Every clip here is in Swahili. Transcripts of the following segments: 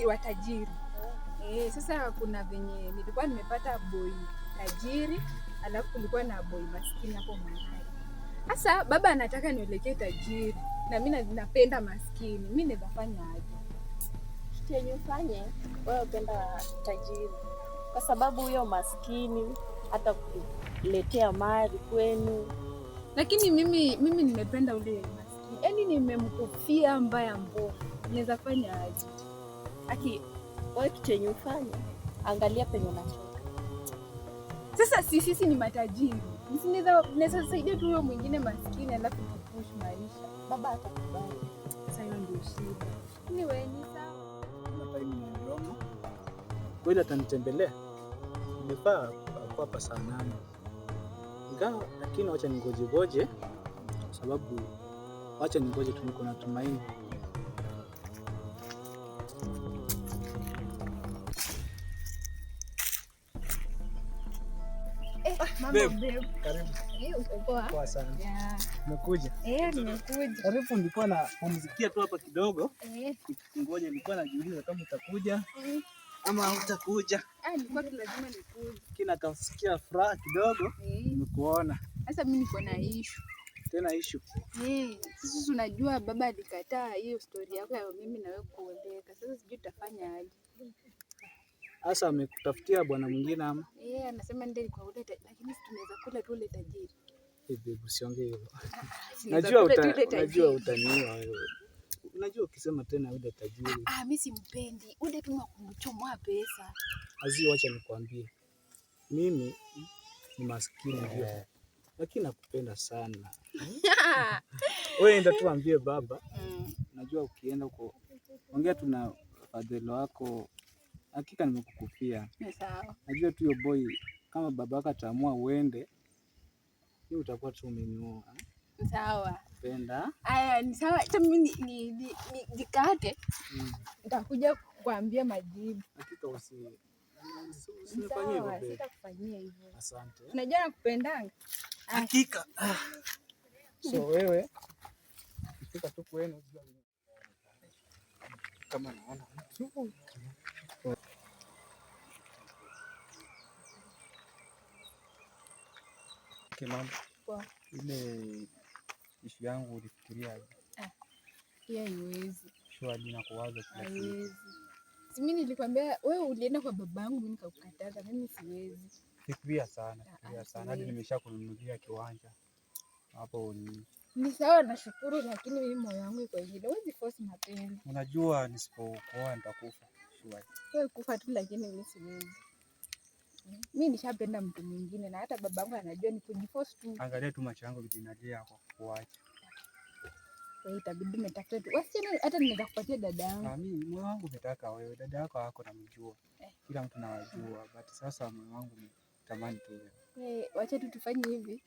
watajiri. Sasa kuna venye nilikuwa nimepata boy tajiri, alafu kulikuwa na boy maskini hapo mahali. Sasa baba anataka nielekee tajiri na mimi napenda maskini. Mimi naweza fanya aje? Kitu yenye ufanye wewe upenda tajiri, kwa sababu huyo maskini hata kuletea mali kwenu. Lakini mimi nimependa ule maskini, yaani nimemkufia mbaya mbovu. Naweza fanya aje? Wewe kitu yenye ufanye, angalia penye unatoka. Sasa sisi ni matajiri, naweza saidia tu huyo mwingine maskini, alafu tupush maisha. Baba atakubali. Sasa hiyo ndio shida. Ni wewe ni sawa. Hata mimi ndio kweli atanitembelea. Nimefaa kwa hapa saa 8. Ingawa lakini wacha ningoje kwa sababu wacha ningoje tu, niko na tumaini. Karibu. Uko poa? Poa sana. Yeah. Umekuja? Nimekuja. Karibu, nilikuwa na pumzikia tu hapa kidogo. Ngoja nilikuwa najiuliza kama utakuja ama hutakuja. Nilikuwa lazima nikuje. Kina kasikia furaha kidogo nimekuona. Sasa mimi niko na issue. Tena issue? Sisi unajua baba alikataa hiyo story yako ya mimi na wewe kuoleka. Sasa sijui tutafanya aje. Sasa amekutafutia bwana mwingine ama? Anasema ndio kwa ule lakini tunaweza kula tu ule tajiri. Baby usiongee hivyo. Najua utaniua wewe. Unajua ukisema tena ule tajiri. Mimi simpendi. Ule tu kumchomoa pesa. Wacha nikwambie. Mimi ni maskini ndio. Lakini nakupenda sana. Wewe enda tu ambie baba. Najua ukienda huko ongea tu na fadhilo wako. Hakika nimekukufia. Sawa. Najua tu hiyo boy kama babaka ataamua uende, hiyo utakuwa tu umenioa. Sawa. Penda. Ni sawa. Acha mimi nikate. Nitakuja kukuambia majibu. Hakika usinifanyie hivyo babe. Sitakufanyia hivyo. Asante. Unajua nakupendanga. Hakika. So wewe ukifika tu kwenu kama naona mtu Kimambo. Kwa Ile ishu yangu ulifikiriaje? Hiyo haiwezi. Shwari na kuwaza kila siku. Haiwezi. Mimi nilikwambia wewe ulienda kwa babangu, mimi nikakukataza. Mimi siwezi. Fikiria sana hadi nimeshakununulia kiwanja. Hapo ni sawa, nashukuru, lakini mimi moyo wangu iko hilo. Huwezi force mapenzi. Unajua nisipokuoa nitakufa. Shwari. Wewe kufa tu, lakini mimi siwezi. Mimi nishapenda mtu mwingine na hata babangu anajua ni kujiforce tu. Angalia tu macho yangu vijinalia kwa kuacha. Wewe itabidi umetafuta tu. Wasichana hata ninaweza kupatia dada yangu. Mimi moyo wangu umetaka wewe, dada yako hako namjua. Kila mtu anawajua, but sasa moyo wangu umetamani tu wewe. Wacha tu tufanye hivi.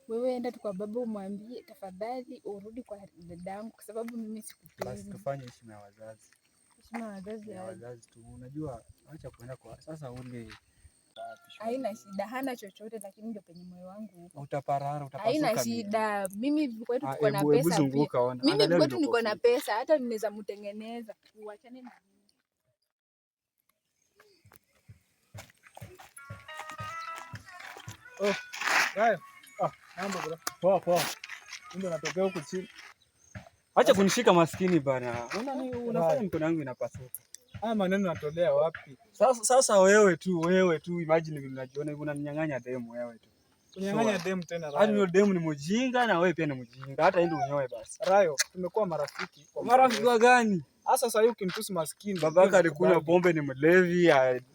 Wewe enda tu kwa baba umwambie tafadhali urudi kwa dada yangu kwa sababu mimi sikupendi. Basi tufanye heshima ya wazazi. Heshima ya wazazi ya wazazi tu. Unajua acha kuenda kwa sasa ule haina shida, hana chochote, lakini ndio penye moyo wangu uko. Utaparara, utapasuka. Haina shida. Mimi kwetu tuko na pesa. Mimi kwetu niko na pesa, hata ninaweza mtengeneza. Uachane na mimi. Gayo. Mambo bro. Poa. Ndio natokea huko chini. Acha kunishika maskini bana. Unafanya mkono wangu inapasuka. Haya maneno natolea wapi? Sasa wewe tu imagine vile unajiona hivi unaninyang'anya demu wewe tu. Kunyang'anya demu tena Rayo. Hadi demu ni mjinga na wewe pia ni mjinga. Hata ndio unyoe basi. Rayo, tumekuwa marafiki. Marafiki wa gani? Sasa hiyo ukimtusi maskini. Babaka alikunywa pombe, ni mlevi,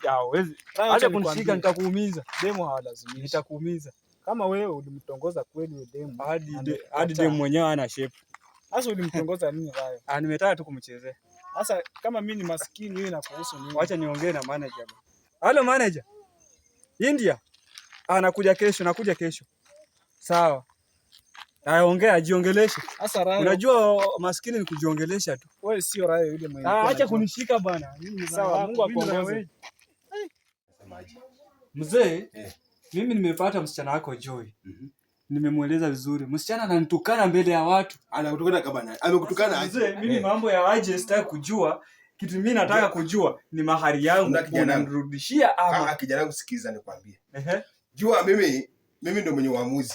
hawezi. Acha kunishika nitakuumiza. Demu hawalazimishi. Nitakuumiza. Kama wewe ulimtongoza kweli wewe demu. Hadi demu mwenyewe ana shape. Sasa ulimtongoza nini Rayo? Nimetaka tu kumchezea. Sasa kama mimi ni maskini wewe inakuhusu nini? Acha niongee na manager. Hello manager. India. Nakuja kesho. Sawa. Ongea, jiongeleshe. Sasa Rayo. Unajua maskini ni kujiongelesha tu. Wewe sio Rayo yule mwenye. Acha kunishika bana. Sawa, Mungu akuongoze. Mzee, mimi nimepata msichana wako Joy. Nimemweleza vizuri. Msichana ananitukana mbele ya watu. Anakutukana kama nani? Amekutukana aje? Mimi mambo ya aje sitaki kujua. Kitu mimi nataka kujua ni mahari yangu unanirudishia ama kijana wangu, sikiza nikwambie. Jua mimi ndio mwenye uamuzi.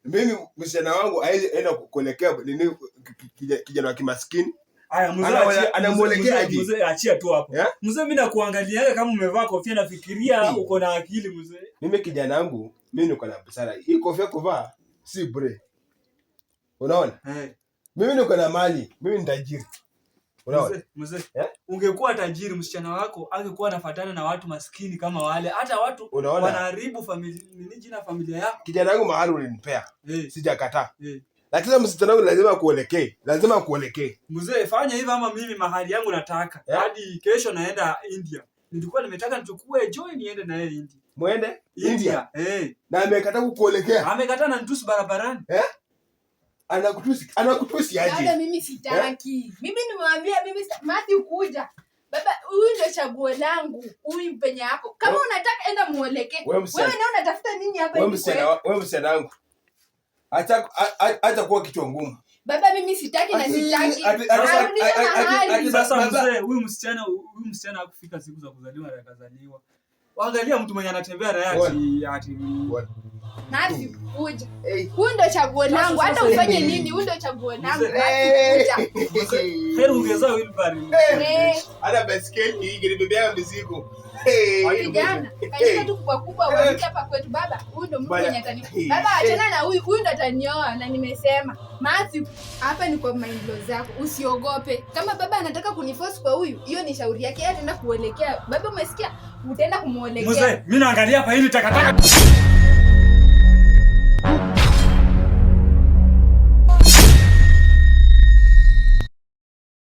Mimi msichana wangu aenda kuelekea nini kijana wa kimaskini. Aya mzee anamuelekea aje? Mzee achia tu hapo. Mzee mimi nakuangaliaga kama umevaa kofia nafikiria uko na akili mzee. Mimi kijana wangu mimi niko na busara. Hii kofia kuvaa si bure. Unaona? Mimi niko na mali, mimi ni tajiri. Unaona? Mzee, ungekuwa tajiri msichana wako angekuwa anafuatana na watu maskini kama wale. Hata watu wanaharibu familia, jina familia yako. Kijana wangu mahali ulinipea. Sijakataa. Lakini msichana wangu lazima kuelekee. Mzee, fanya hivi ama mimi mahali yangu nataka. Hadi kesho naenda India. Nilikuwa nimetaka nichukue Joy niende na yeye India. Muende India? Na amekataa kukuelekea. Amekataa na nitusi barabarani. Anakutusi aje? Baba mimi sitaki. Mimi nimemwambia mimi Matthew kuja. Baba huyu ndio chaguo langu. Huyu penye hapo. Kama unataka enda muelekee. Wewe nao unatafuta nini hapa hivi? Wewe msichana wangu. Acha kuwa kichwa ngumu. Baba mimi sitaki na sitaki. Sasa mzee, huyu msichana hakufika siku za kuzaliwa na akazaliwa. Waangalia mtu mwenye anatembea na ati Matthew kuja. Huyu ndio chaguo langu. Hata ufanye nini, huyu ndio chaguo langu. Kuja. Heri ungeza wheelbarrow. Ana basketi ingebebea mizigo. Kijana, katika tu kubwa wapi hapa kwetu baba. Huyu ndio mtu mwenye atanipa. Baba achana na huyu ndio atanioa na nimesema. Matthew, hapa ni kwa maendeleo zako. Usiogope. Kama baba anataka kuniforce kwa huyu, hiyo ni shauri yake. Yeye ataenda kuelekea. Baba umesikia? Utaenda kumuelekea. Mzee, mimi naangalia hapa hili takataka.